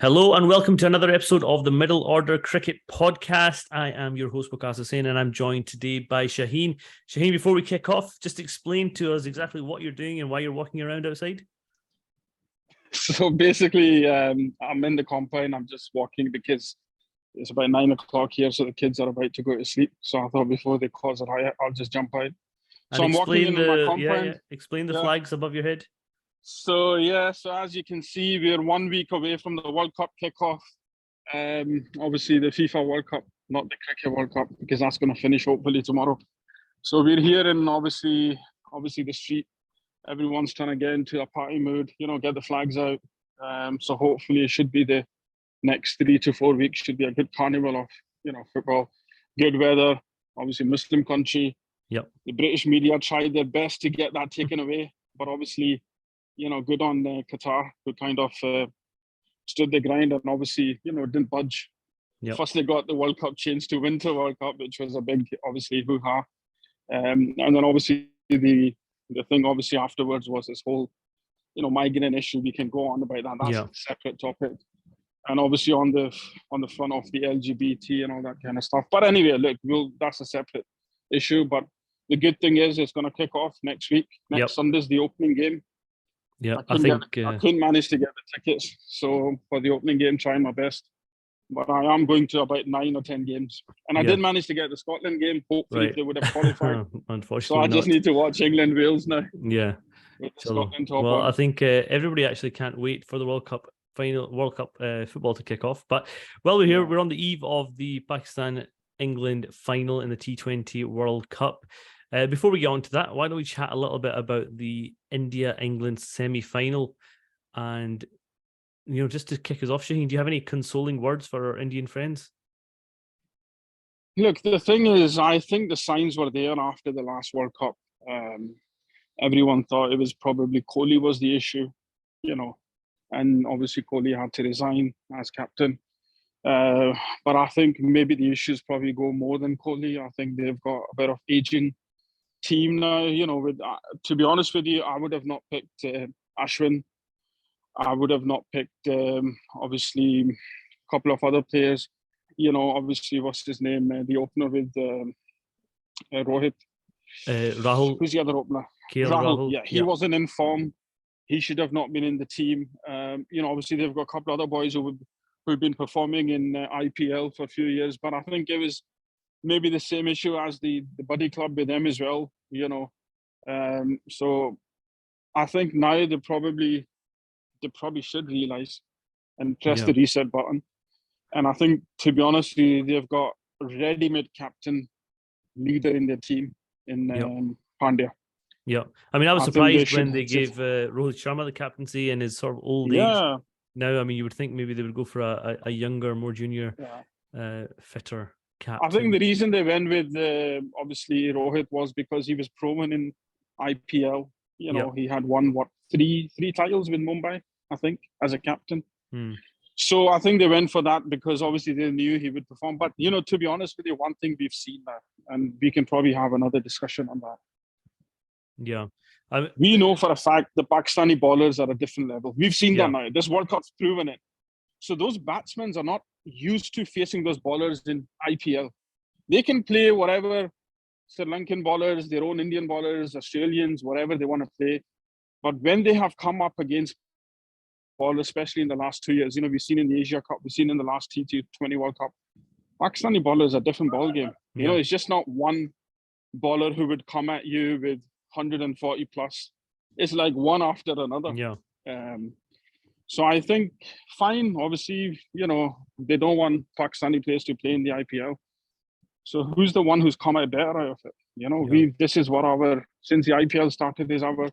Hello and welcome to another episode of the Middle Order Cricket Podcast. I am your host, Waqas Hussain, and I'm joined today by Shaheen. Shaheen, before we kick off, just explain to us exactly what you're doing and why you're walking around outside. So basically, I'm in the compound. I'm just walking because it's about 9 o'clock here, so the kids are about to go to sleep. So I thought before they cause a riot, I'll just jump out. So I'm walking in my compound. Explain the flags above your head. So as you can see, we're 1 week away from the World Cup kickoff. Obviously the FIFA World Cup, not the Cricket World Cup, because that's going to finish hopefully tomorrow. So we're here in obviously the street. Everyone's trying to get into a party mood, get the flags out. So hopefully it should be the next 3 to 4 weeks should be a good carnival of, football, good weather, obviously Muslim country. Yep. The British media tried their best to get that taken away, but obviously, good on Qatar, who kind of stood the grind and obviously, didn't budge. Yep. First, they got the World Cup changed to Winter World Cup, which was a big, obviously, hoo-ha. And then obviously the thing obviously afterwards was this whole, migrant issue. We can go on about that. That's a separate topic. And obviously on the front of the LGBT and all that kind of stuff. But anyway, look, that's a separate issue. But the good thing is it's going to kick off next week. Next Sunday's the opening game. Yeah, I couldn't manage to get the tickets. So for the opening game, trying my best. But I am going to about 9 or 10 games. And I did manage to get the Scotland game. Hopefully if they would have qualified. Unfortunately, so I just need to watch England-Wales now. Yeah. Well, I think everybody actually can't wait for the World Cup football to kick off. But while we're here, we're on the eve of the Pakistan-England final in the T20 World Cup. Before we get on to that, why don't we chat a little bit about the India-England semi-final? And, just to kick us off, Shaheen, do you have any consoling words for our Indian friends? Look, the thing is, I think the signs were there after the last World Cup. Everyone thought it was probably Kohli was the issue, and obviously Kohli had to resign as captain. But I think maybe the issues probably go more than Kohli. I think they've got a bit of aging team now. To be honest with you, I would have not picked Ashwin. I would have not picked obviously a couple of other players. Obviously what's his name? The opener with Rohit. Rahul. Who's the other opener? Rahul. Yeah, he wasn't in form. He should have not been in the team. Obviously they've got a couple of other boys who've been performing in IPL for a few years, but I think it was maybe the same issue as the buddy club with them as well, So I think now they probably should realise and press the reset button. And I think, to be honest, they've got a ready-made captain leader in their team in Pandya. Yeah, I mean, I was surprised when they gave Rohit Sharma the captaincy in his sort of old age. Now, I mean, you would think maybe they would go for a younger, more junior, fitter captain. I think the reason they went with obviously Rohit was because he was proven in IPL. He had won three titles with Mumbai, I think, as a captain. So I think they went for that because obviously they knew he would perform. But to be honest with you, one thing we've seen that, and we can probably have another discussion on that. Yeah. We know for a fact the Pakistani bowlers are a different level. We've seen that now. This World Cup's proven it. So those batsmen are not used to facing those bowlers in IPL. They can play whatever Sri Lankan bowlers, their own Indian bowlers, Australians, whatever they want to play. But when they have come up against bowlers, especially in the last 2 years, we've seen in the Asia Cup, we've seen in the last T20 World Cup, Pakistani bowlers are a different ball game. It's just not one bowler who would come at you with 140 plus. It's like one after another. So I think fine. Obviously, they don't want Pakistani players to play in the IPL. So who's the one who's come out better out of it? This is what since the IPL started is our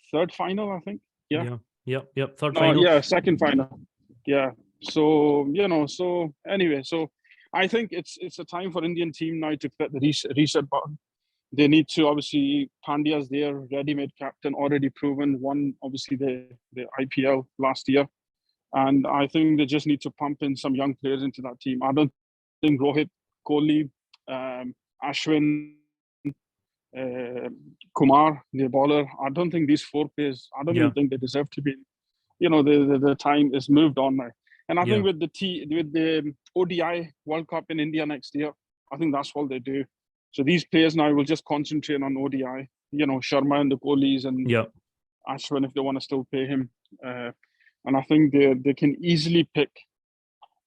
third final, I think. Third final. Yeah, second final. Yeah. So so anyway, so I think it's a time for Indian team now to click the reset button. They need to, obviously, Pandya's there, ready-made captain, already proven, won, obviously, the IPL last year. And I think they just need to pump in some young players into that team. I don't think Rohit, Kohli, Ashwin, Kumar, the bowler, I don't think these four players, I don't even think they deserve to be. The time is moved on now. And I think with the ODI World Cup in India next year, I think that's what they do. So these players now will just concentrate on ODI. You know, Sharma and the Kohlis and Ashwin if they want to still pay him. And I think they can easily pick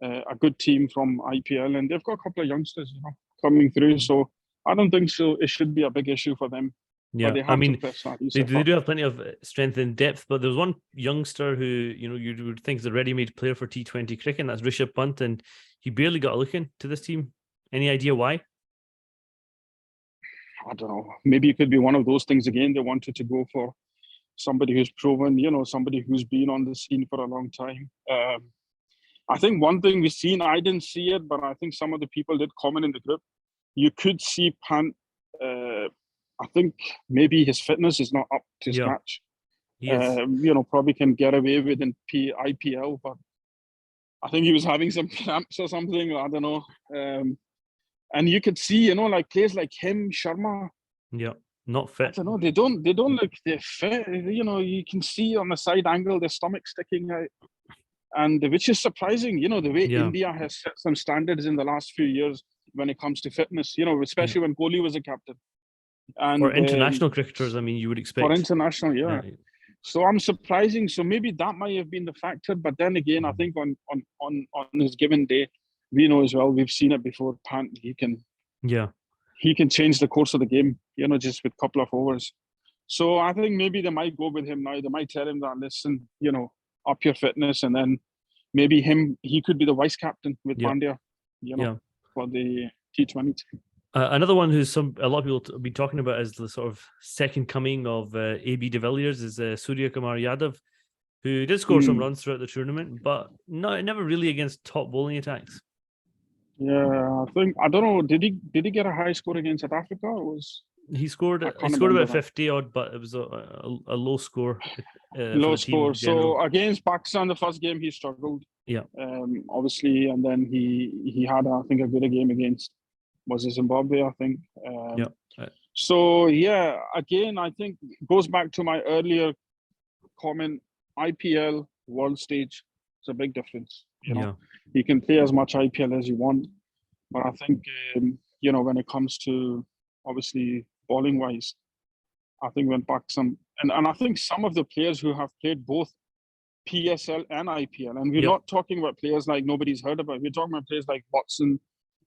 a good team from IPL, and they've got a couple of youngsters, you know, coming through. So I don't think so. It should be a big issue for them. Yeah, I mean, they do have plenty of strength and depth, but there's one youngster who, you know, you would think is a ready-made player for T20 cricket, and that's Rishabh Pant, and he barely got a look into this team. Any idea why? I don't know. Maybe it could be one of those things again. They wanted to go for somebody who's proven, you know, somebody who's been on the scene for a long time. I think one thing we've seen, I didn't see it, but I think some of the people did comment in the group. You could see Pant. I think maybe his fitness is not up to scratch. You know, probably can get away with in IPL, but I think he was having some cramps or something. I don't know. And you could see, you know, like players like him, Sharma. Yeah, not fit. I don't know. They don't look they're fit. You know, you can see on the side angle their stomach sticking out, and which is surprising. You know, the way India has set some standards in the last few years when it comes to fitness. You know, especially when Kohli was a captain. And for international cricketers, I mean, you would expect for international, So I'm surprising. So maybe that might have been the factor. But then again, I think on his given day, we know as well. We've seen it before. Pant, he can change the course of the game. You know, just with a couple of overs. So I think maybe they might go with him now. They might tell him that, listen, you know, up your fitness, and then maybe he could be the vice captain with Pandya. You know, for the T20. Another one who's a lot of people have been talking about as the sort of second coming of AB de Villiers is Surya Kumar Yadav, who did score some runs throughout the tournament, but never really against top bowling attacks. Yeah, I don't know. Did he get a high score against South Africa? He scored about 50 odd, but it was a low score. Low score. So against Pakistan, the first game he struggled. Yeah. Obviously, and then he had I think a good game against. Was it Zimbabwe, I think. So, again, I think goes back to my earlier comment, IPL, world stage, it's a big difference. You know, you can play as much IPL as you want. But I think, you know, when it comes to, obviously, bowling-wise, I think when Pakistan, and I think some of the players who have played both PSL and IPL, and we're not talking about players like nobody's heard about, we're talking about players like Watson,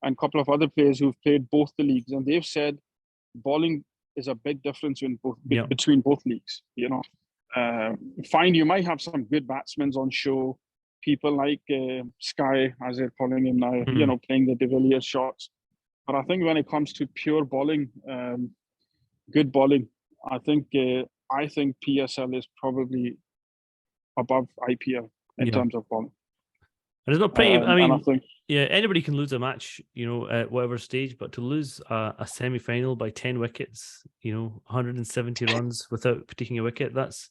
and a couple of other players who've played both the leagues, and they've said bowling is a big difference in between both leagues. You know, fine, you might have some good batsmen on show, people like Sky, as they're calling him now, you know, playing the de Villiers shots. But I think when it comes to pure bowling, good bowling, I think PSL is probably above IPL in terms of bowling. And it's not pretty. I mean, anybody can lose a match, you know, at whatever stage, but to lose a semi-final by 10 wickets, you know, 170 runs without taking a wicket, that's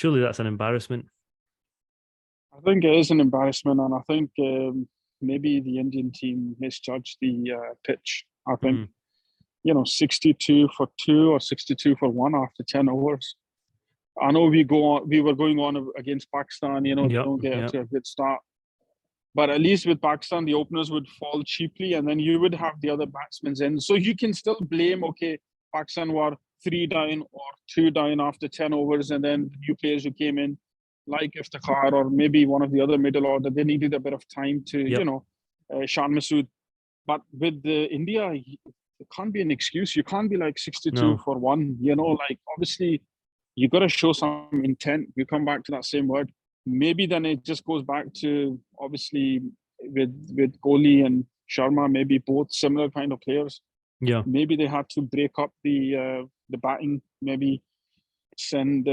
an embarrassment. I think it is an embarrassment, and I think maybe the Indian team misjudged the pitch. I think, you know, 62 for 2 or 62 for 1 after 10 overs. I know we were going on against Pakistan, you know, don't get to a good start. But at least with Pakistan, the openers would fall cheaply, and then you would have the other batsmen in. So you can still blame, Pakistan were 3 down or 2 down after 10 overs, and then new players who came in, like Iftikhar or maybe one of the other middle order, they needed a bit of time to, you know, Shan Masood. But with India, it can't be an excuse. You can't be like 62 for 1. You know, like obviously you got to show some intent. You come back to that same word. Maybe then it just goes back to obviously with Kohli and Sharma, maybe both similar kind of players. Yeah. Maybe they had to break up the batting. Maybe send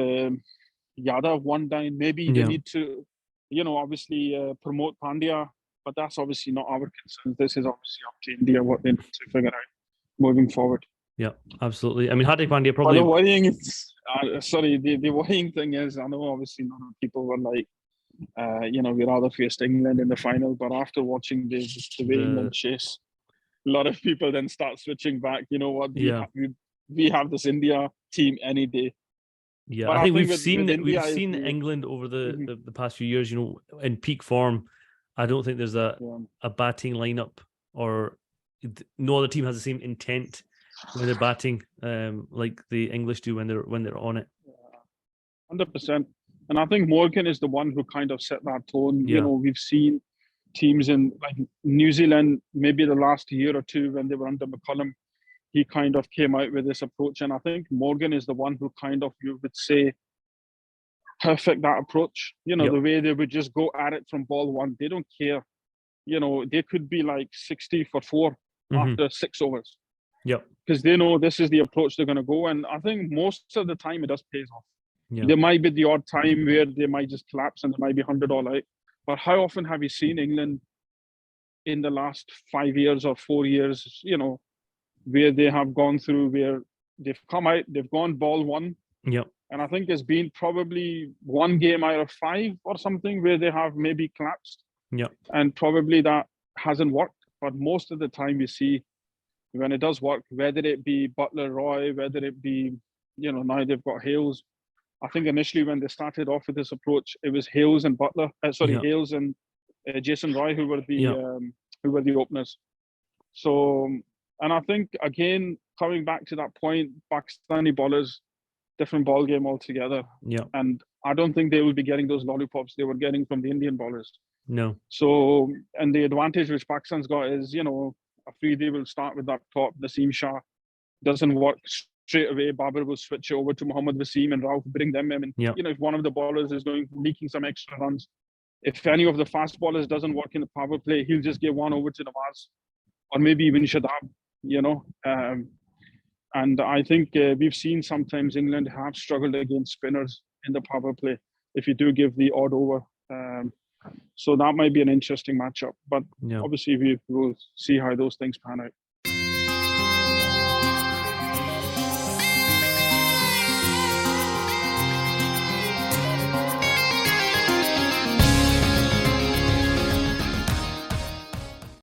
Yadav 1 down. Maybe they need to, you know, obviously promote Pandya. But that's obviously not our concern. This is obviously up to India what they need to figure out moving forward. Yeah, absolutely. I mean, Hardik Pandya probably. But the worrying is, the worrying thing is, I know obviously a lot of people were like, you know, we rather faced England in the final, but after watching the way England chase, a lot of people then start switching back. You know what? We have this India team any day. Yeah, but I think we've seen England over the past few years, you know, in peak form. I don't think there's a batting lineup, or no other team has the same intent when they're batting, like the English do when they're on it. 100%. And I think Morgan is the one who kind of set that tone. Yeah. We've seen teams in like New Zealand, maybe the last year or two when they were under McCullum, he kind of came out with this approach. And I think Morgan is the one who kind of, you would say, perfect that approach. The way they would just go at it from ball one. They don't care. They could be like 60 for 4 after 6 overs. Yep. Because they know this is the approach they're going to go. And I think most of the time it does pay off. Yeah. There might be the odd time where they might just collapse and there might be 100 all out. But how often have you seen England in the last 5 years or 4 years, where they have gone through, where they've come out, they've gone ball one. Yep. And I think there's been probably 1 game out of 5 or something where they have maybe collapsed. Yep. And probably that hasn't worked. But most of the time you see when it does work, whether it be Butler, Roy, whether it be, now they've got Hales. I think initially when they started off with this approach, it was Hales and Butler. Hales and Jason Roy who were the openers. So, and I think again coming back to that point, Pakistani bowlers, different ball game altogether. Yeah. And I don't think they will be getting those lollipops they were getting from the Indian bowlers. No. So, and the advantage which Pakistan's got is, Afridi will start with that top. Naseem Shah doesn't work straight away. Babar will switch it over to Mohammad Wasim and Rauf, bring them in. And, if one of the bowlers is leaking some extra runs, if any of the fast bowlers doesn't work in the power play, he'll just give one over to Nawaz or maybe even Shadab, and I think we've seen sometimes England have struggled against spinners in the power play if you do give the odd over. So that might be an interesting matchup. But obviously we will see how those things pan out.